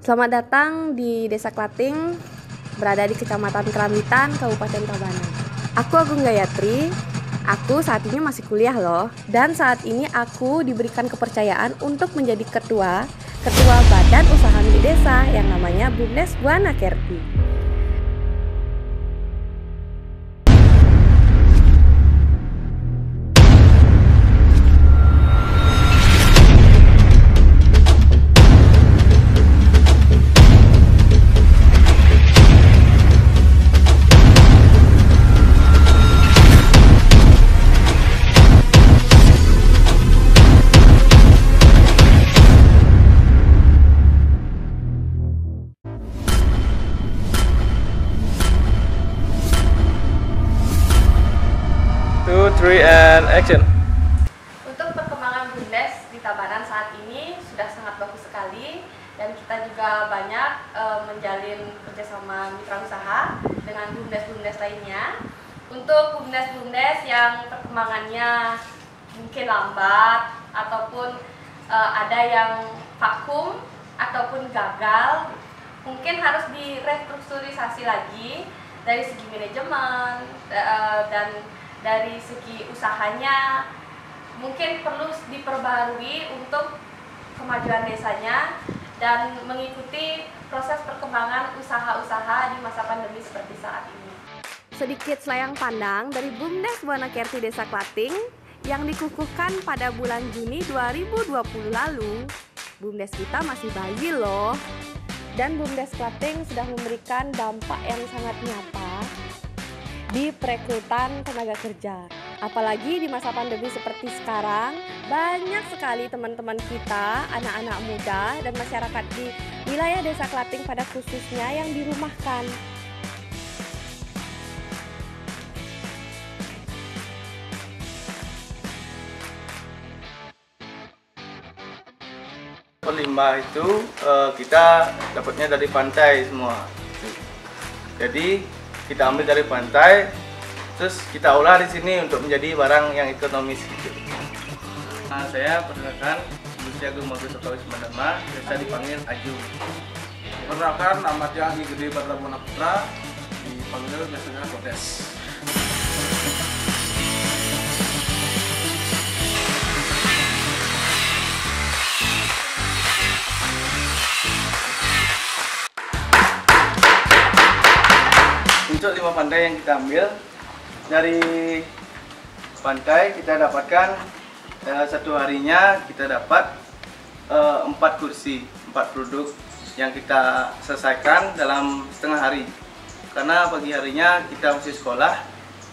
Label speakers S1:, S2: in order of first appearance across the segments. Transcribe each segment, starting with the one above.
S1: Selamat datang di Desa Klating, berada di Kecamatan Kerambitan, Kabupaten Tabanan. Aku Agung Gayatri, aku saat ini masih kuliah loh. Dan saat ini aku diberikan kepercayaan untuk menjadi ketua Badan Usaha Milik Desa yang namanya BUMDes Buana Kerti.
S2: Two, three, and action.
S1: Untuk perkembangan BUMDes di Tabanan saat ini sudah sangat bagus sekali, dan kita juga banyak menjalin kerjasama mitra usaha dengan BUMDes lainnya. Untuk BUMDes yang perkembangannya mungkin lambat ataupun ada yang vakum ataupun gagal, mungkin harus direstrukturisasi lagi dari segi manajemen dan dari segi usahanya, mungkin perlu diperbarui untuk kemajuan desanya dan mengikuti proses perkembangan usaha-usaha di masa pandemi seperti saat ini. Sedikit selayang pandang dari BUMDes Buana Kerti Desa Klating yang dikukuhkan pada bulan Juni 2020 lalu. BUMDes kita masih bayi loh. Dan BUMDes Klating sudah memberikan dampak yang sangat nyata di perekrutan tenaga kerja. Apalagi di masa pandemi seperti sekarang, banyak sekali teman-teman kita, anak-anak muda dan masyarakat di wilayah Desa Klating pada khususnya yang dirumahkan.
S2: Limbah itu kita dapatnya dari pantai semua. Jadi kita ambil dari pantai, terus kita olah di sini untuk menjadi barang yang ekonomis gitu. Nah, saya perkenalkan Industri Agung Mobil Sokawis Mandama, biasa dipanggil Aju.
S3: Perkenalkan, nama dia Ki Gede Bartabona Putra, dipanggil biasanya Kodes.
S2: Untuk 5 pantai yang kita ambil, dari pantai kita dapatkan satu harinya kita dapat 4 kursi, 4 produk yang kita selesaikan dalam setengah hari. Karena pagi harinya kita masih sekolah,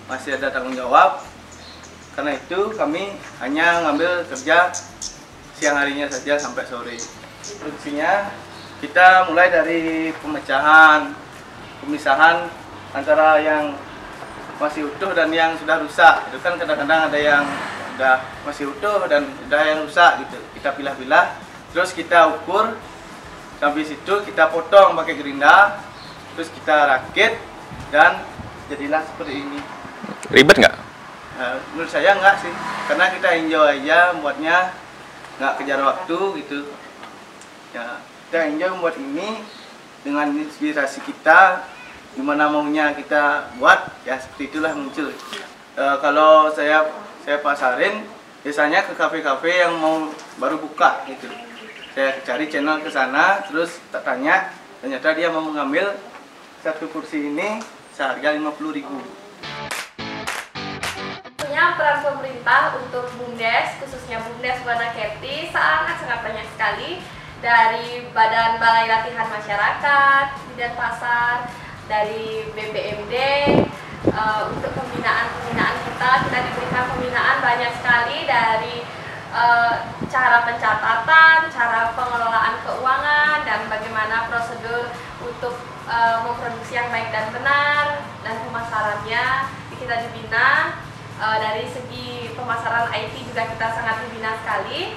S2: masih ada tanggung jawab. Karena itu kami hanya ngambil kerja siang harinya saja sampai sore. Produksinya kita mulai dari pemisahan antara yang masih utuh dan yang sudah rusak. Itu kan kadang-kadang ada yang sudah masih utuh dan ada yang rusak gitu. Kita pilah-pilah, terus kita ukur, habis itu kita potong pakai gerinda, terus kita rakit dan jadilah seperti ini.
S4: Ribet nggak?
S2: Menurut saya enggak sih, karena kita enjoy aja membuatnya, nggak kejar waktu gitu. Ya, kita enjoy membuat ini dengan inspirasi kita. Gimana maunya kita buat, ya seperti itulah muncul. Kalau saya pasarin biasanya ke kafe-kafe yang mau baru buka gitu. Saya cari channel ke sana, terus tak tanya, ternyata dia mau mengambil satu kursi ini seharga 50.000.
S1: Tentunya peran pemerintah untuk BUMDes, khususnya BUMDes Buana Kerti, sangat banyak sekali, dari Badan Balai Latihan Masyarakat di Denpasar, dari BPMD, untuk pembinaan kita diberikan pembinaan banyak sekali, dari cara pencatatan, cara pengelolaan keuangan, dan bagaimana prosedur untuk memproduksi yang baik dan benar, dan pemasarannya kita dibina. Dari segi pemasaran IT juga kita sangat dibina sekali.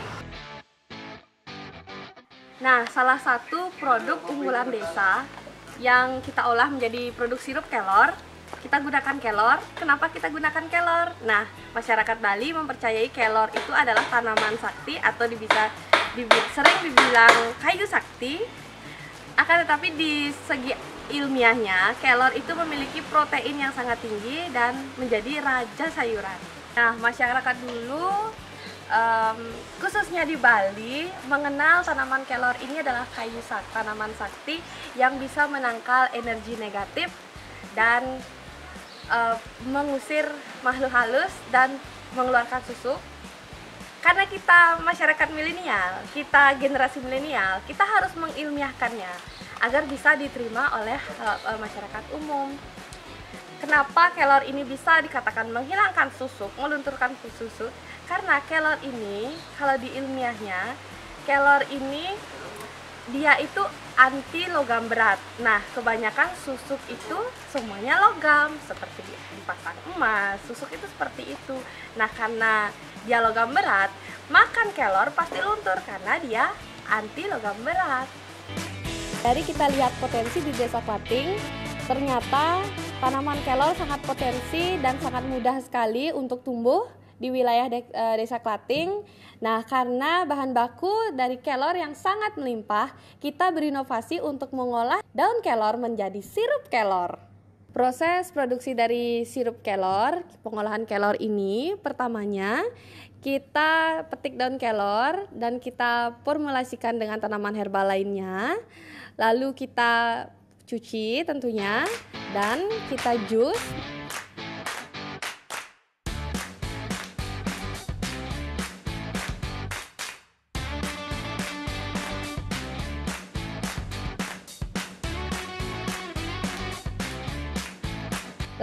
S1: Nah, salah satu produk unggulan desa yang kita olah menjadi produk sirup kelor, kita gunakan kelor. Kenapa kita gunakan kelor? Nah, masyarakat Bali mempercayai kelor itu adalah tanaman sakti atau sering dibilang kayu sakti. Akan tetapi di segi ilmiahnya, kelor itu memiliki protein yang sangat tinggi dan menjadi raja sayuran. Nah, masyarakat dulu khususnya di Bali mengenal tanaman kelor ini adalah tanaman sakti yang bisa menangkal energi negatif dan mengusir makhluk halus dan mengeluarkan susuk. Karena kita masyarakat milenial, kita generasi milenial, kita harus mengilmiahkannya agar bisa diterima oleh masyarakat umum. Kenapa kelor ini bisa dikatakan menghilangkan susuk, melunturkan susuk? Karena kelor ini, kalau di ilmiahnya, kelor ini dia itu anti logam berat. Nah, kebanyakan susuk itu semuanya logam, seperti dipasang emas, susuk itu seperti itu. Nah, karena dia logam berat, makan kelor pasti luntur karena dia anti logam berat. Dari kita lihat potensi di Desa Klating, ternyata tanaman kelor sangat potensi dan sangat mudah sekali untuk tumbuh di wilayah Desa Klating. Nah, karena bahan baku dari kelor yang sangat melimpah, kita berinovasi untuk mengolah daun kelor menjadi sirup kelor. Proses produksi dari sirup kelor, pengolahan kelor ini, pertamanya kita petik daun kelor dan kita formulasikan dengan tanaman herbal lainnya. Lalu kita cuci tentunya dan kita jus.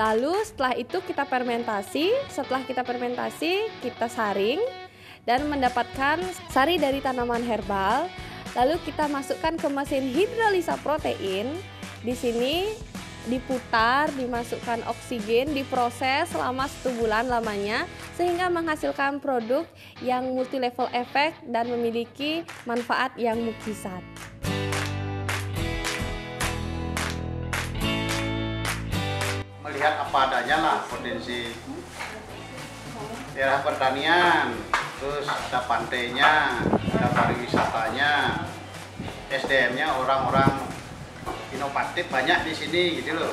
S1: Lalu setelah itu kita fermentasi, kita saring dan mendapatkan sari dari tanaman herbal. Lalu kita masukkan ke mesin hidrolisa protein. Di sini diputar, dimasukkan oksigen, diproses selama 1 bulan lamanya sehingga menghasilkan produk yang multi level efek dan memiliki manfaat yang mukjizat.
S4: Melihat apa adanya lah potensi daerah pertanian, terus ada pantainya, ada pariwisatanya, SDM-nya orang-orang inovatif banyak di sini gitu loh.